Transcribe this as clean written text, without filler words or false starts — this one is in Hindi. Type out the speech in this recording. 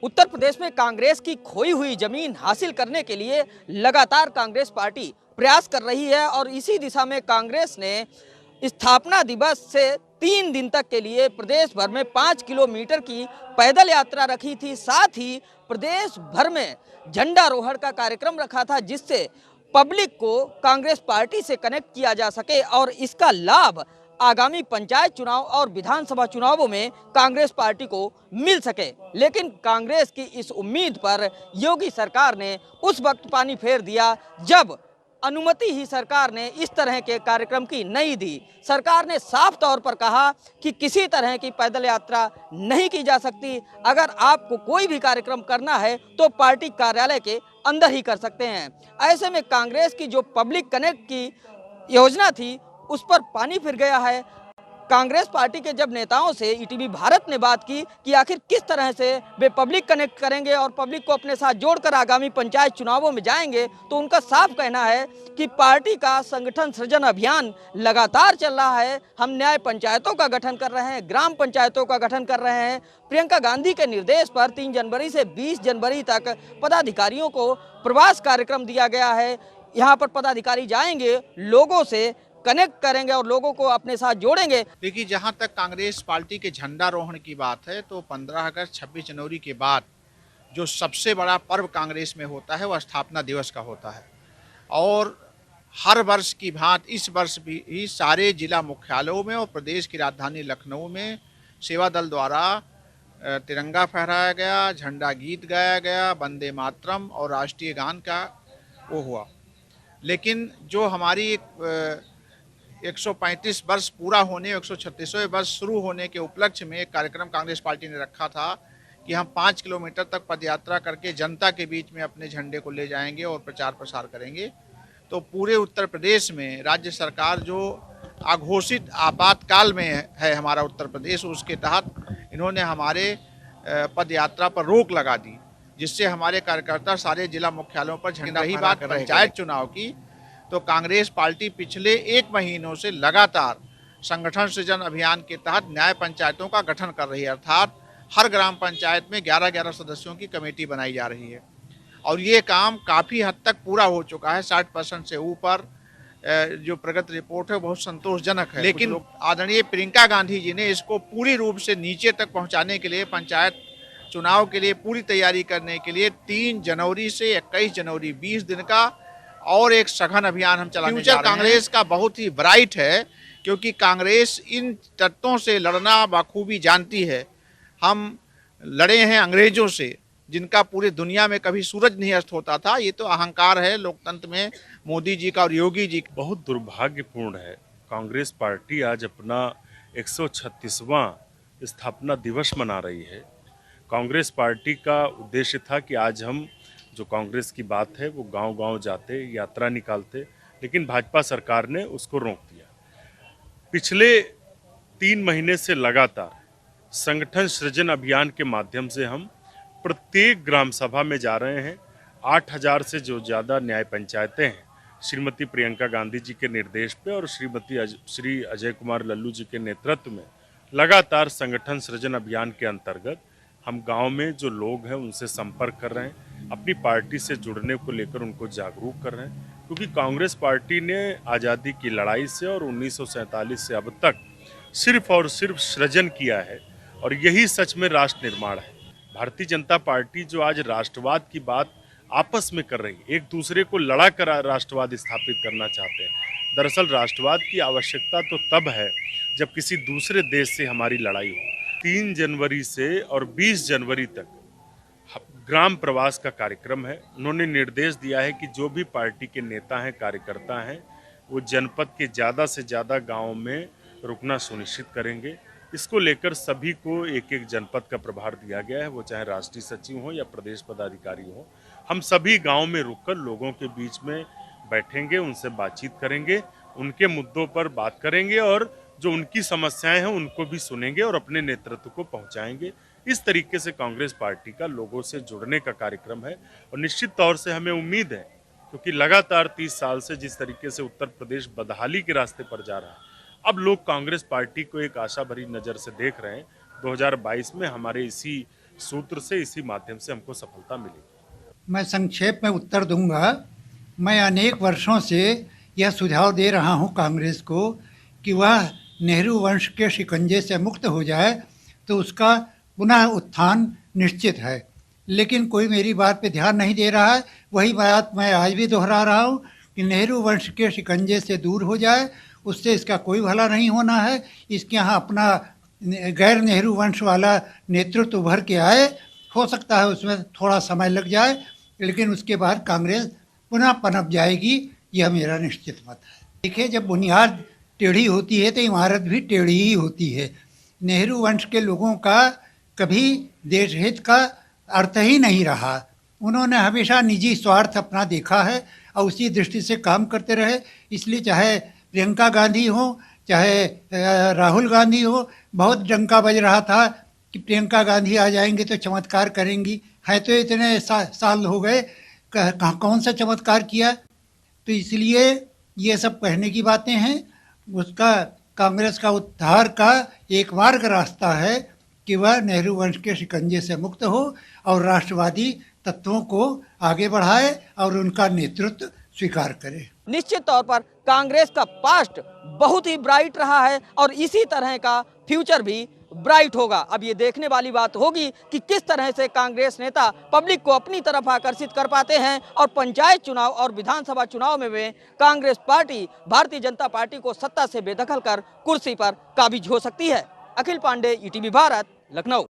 उत्तर प्रदेश में कांग्रेस की खोई हुई जमीन हासिल करने के लिए लगातार कांग्रेस पार्टी प्रयास कर रही है और इसी दिशा में कांग्रेस ने स्थापना दिवस से 3 दिन तक के लिए प्रदेश भर में 5 किलोमीटर की पैदल यात्रा रखी थी। साथ ही प्रदेश भर में झंडारोहण का कार्यक्रम रखा था, जिससे पब्लिक को कांग्रेस पार्टी से कनेक्ट किया जा सके और इसका लाभ आगामी पंचायत चुनाव और विधानसभा चुनावों में कांग्रेस पार्टी को मिल सके। लेकिन कांग्रेस की इस उम्मीद पर योगी सरकार ने उस वक्त पानी फेर दिया जब अनुमति ही सरकार ने इस तरह के कार्यक्रम की नहीं दी। सरकार ने साफ तौर पर कहा कि किसी तरह की पैदल यात्रा नहीं की जा सकती। अगर आपको कोई भी कार्यक्रम करना है तो पार्टी कार्यालय के अंदर ही कर सकते हैं। ऐसे में कांग्रेस की जो पब्लिक कनेक्ट की योजना थी उस पर पानी फिर गया है। कांग्रेस पार्टी के जब नेताओं से ईटीवी भारत ने बात की कि आखिर किस तरह से वे पब्लिक कनेक्ट करेंगे और पब्लिक को अपने साथ जोड़कर आगामी पंचायत चुनावों में जाएंगे, तो उनका साफ कहना है कि पार्टी का संगठन सृजन अभियान लगातार चल रहा है। हम न्याय पंचायतों का गठन कर रहे हैं, ग्राम पंचायतों का गठन कर रहे हैं। प्रियंका गांधी के निर्देश पर 3 जनवरी से 20 जनवरी तक पदाधिकारियों को प्रवास कार्यक्रम दिया गया है। यहाँ पर पदाधिकारी जाएंगे, लोगों से कनेक्ट करेंगे और लोगों को अपने साथ जोड़ेंगे। देखिए, जहां तक कांग्रेस पार्टी के झंडारोहण की बात है तो 15 अगस्त 26 जनवरी के बाद जो सबसे बड़ा पर्व कांग्रेस में होता है वह स्थापना दिवस का होता है। और हर वर्ष की भांति इस वर्ष भी सारे जिला मुख्यालयों में और प्रदेश की राजधानी लखनऊ में सेवा दल द्वारा तिरंगा फहराया गया, झंडा गीत गाया गया, वंदे मातरम और राष्ट्रीय गान का वो हुआ। लेकिन जो हमारी 135 वर्ष पूरा होने, 136वें वर्ष शुरू होने के उपलक्ष्य में एक कार्यक्रम कांग्रेस पार्टी ने रखा था कि हम 5 किलोमीटर तक पदयात्रा करके जनता के बीच में अपने झंडे को ले जाएंगे और प्रचार प्रसार करेंगे। तो पूरे उत्तर प्रदेश में राज्य सरकार जो अघोषित आपातकाल में है हमारा उत्तर प्रदेश, उसके तहत इन्होंने हमारे पदयात्रा पर रोक लगा दी, जिससे हमारे कार्यकर्ता सारे जिला मुख्यालयों पर झंडा। रही बात पंचायत चुनाव की, तो कांग्रेस पार्टी पिछले 1 महीनों से लगातार संगठन सृजन अभियान के तहत न्याय पंचायतों का गठन कर रही है। अर्थात हर ग्राम पंचायत में 11-11 सदस्यों की कमेटी बनाई जा रही है और ये काम काफ़ी हद तक पूरा हो चुका है। 60% से ऊपर जो प्रगति रिपोर्ट है बहुत संतोषजनक है। लेकिन आदरणीय प्रियंका गांधी जी ने इसको पूरी रूप से नीचे तक पहुँचाने के लिए, पंचायत चुनाव के लिए पूरी तैयारी करने के लिए 3 जनवरी से 21 जनवरी 20 दिन का और एक सघन अभियान हम चलाने जा रहे हैं। कांग्रेस का बहुत ही ब्राइट है, क्योंकि कांग्रेस इन तत्वों से लड़ना बखूबी जानती है। हम लड़े हैं अंग्रेजों से, जिनका पूरी दुनिया में कभी सूरज नहीं अस्त होता था। ये तो अहंकार है लोकतंत्र में मोदी जी का और योगी जी का। बहुत दुर्भाग्यपूर्ण है, कांग्रेस पार्टी आज अपना 136वां स्थापना दिवस मना रही है। कांग्रेस पार्टी का उद्देश्य था कि आज हम जो कांग्रेस की बात है वो गांव-गांव जाते, यात्रा निकालते, लेकिन भाजपा सरकार ने उसको रोक दिया। पिछले 3 महीने से लगातार संगठन सृजन अभियान के माध्यम से हम प्रत्येक ग्राम सभा में जा रहे हैं। 8000 से जो ज़्यादा न्याय पंचायतें हैं, श्रीमती प्रियंका गांधी जी के निर्देश पे और श्री अजय कुमार लल्लू जी के नेतृत्व में लगातार संगठन सृजन अभियान के अंतर्गत हम गांव में जो लोग हैं उनसे संपर्क कर रहे हैं, अपनी पार्टी से जुड़ने को लेकर उनको जागरूक कर रहे हैं। क्योंकि कांग्रेस पार्टी ने आज़ादी की लड़ाई से और 1947 से अब तक सिर्फ और सिर्फ सृजन किया है और यही सच में राष्ट्र निर्माण है। भारतीय जनता पार्टी जो आज राष्ट्रवाद की बात आपस में कर रही है, एक दूसरे को लड़ा कर राष्ट्रवाद स्थापित करना चाहते हैं। दरअसल राष्ट्रवाद की आवश्यकता तो तब है जब किसी दूसरे देश से हमारी लड़ाई हो। 3 जनवरी से और 20 जनवरी तक ग्राम प्रवास का कार्यक्रम है। उन्होंने निर्देश दिया है कि जो भी पार्टी के नेता हैं, कार्यकर्ता हैं, वो जनपद के ज़्यादा से ज़्यादा गाँव में रुकना सुनिश्चित करेंगे। इसको लेकर सभी को एक एक जनपद का प्रभार दिया गया है, वो चाहे राष्ट्रीय सचिव हो या प्रदेश पदाधिकारी हो। हम सभी गाँव में रुककर लोगों के बीच में बैठेंगे, उनसे बातचीत करेंगे, उनके मुद्दों पर बात करेंगे और जो उनकी समस्याएं हैं उनको भी सुनेंगे और अपने नेतृत्व को पहुंचाएंगे। इस तरीके से कांग्रेस पार्टी का लोगों से जुड़ने का कार्यक्रम है और निश्चित तौर से हमें उम्मीद है, क्योंकि लगातार 30 साल से जिस तरीके से उत्तर प्रदेश बदहाली के रास्ते पर जा रहा है, अब लोग कांग्रेस पार्टी को एक आशा भरी नज़र से देख रहे हैं। 2022 में हमारे इसी सूत्र से, इसी माध्यम से हमको सफलता मिली। मैं संक्षेप में उत्तर दूंगा। मैं अनेक वर्षों से यह सुझाव दे रहा हूं कांग्रेस को कि वह नेहरू वंश के शिकंजे से मुक्त हो जाए तो उसका पुनः उत्थान निश्चित है, लेकिन कोई मेरी बात पे ध्यान नहीं दे रहा है। वही बात मैं आज भी दोहरा रहा हूँ कि नेहरू वंश के शिकंजे से दूर हो जाए, उससे इसका कोई भला नहीं होना है। इसके यहाँ अपना गैर नेहरू वंश वाला नेतृत्व उभर के आए, हो सकता है उसमें थोड़ा समय लग जाए, लेकिन उसके बाद कांग्रेस पुनः पनप जाएगी, यह मेरा निश्चित मत है। देखिए, जब बुनियाद टेढ़ी होती है तो इमारत भी टेढ़ी ही होती है। नेहरू वंश के लोगों का कभी देश हित का अर्थ ही नहीं रहा। उन्होंने हमेशा निजी स्वार्थ अपना देखा है और उसी दृष्टि से काम करते रहे। इसलिए चाहे प्रियंका गांधी हो, चाहे राहुल गांधी हो, बहुत डंका बज रहा था कि प्रियंका गांधी आ जाएंगे तो चमत्कार करेंगी। है तो इतने साल हो गए, कौन सा चमत्कार किया? तो इसलिए ये सब कहने की बातें हैं। उसका कांग्रेस का उद्धार का एकमार्ग रास्ता है कि वह नेहरू वंश के शिकंजे से मुक्त हो और राष्ट्रवादी तत्वों को आगे बढ़ाए और उनका नेतृत्व स्वीकार करे। निश्चित तौर पर कांग्रेस का पास्ट बहुत ही ब्राइट रहा है और इसी तरह का फ्यूचर भी ब्राइट होगा। अब ये देखने वाली बात होगी कि किस तरह से कांग्रेस नेता पब्लिक को अपनी तरफ आकर्षित कर पाते हैं और पंचायत चुनाव और विधानसभा चुनाव में कांग्रेस पार्टी भारतीय जनता पार्टी को सत्ता से बेदखल कर कुर्सी पर काबिज हो सकती है। अखिल पांडे, ईटीवी भारत, लखनऊ।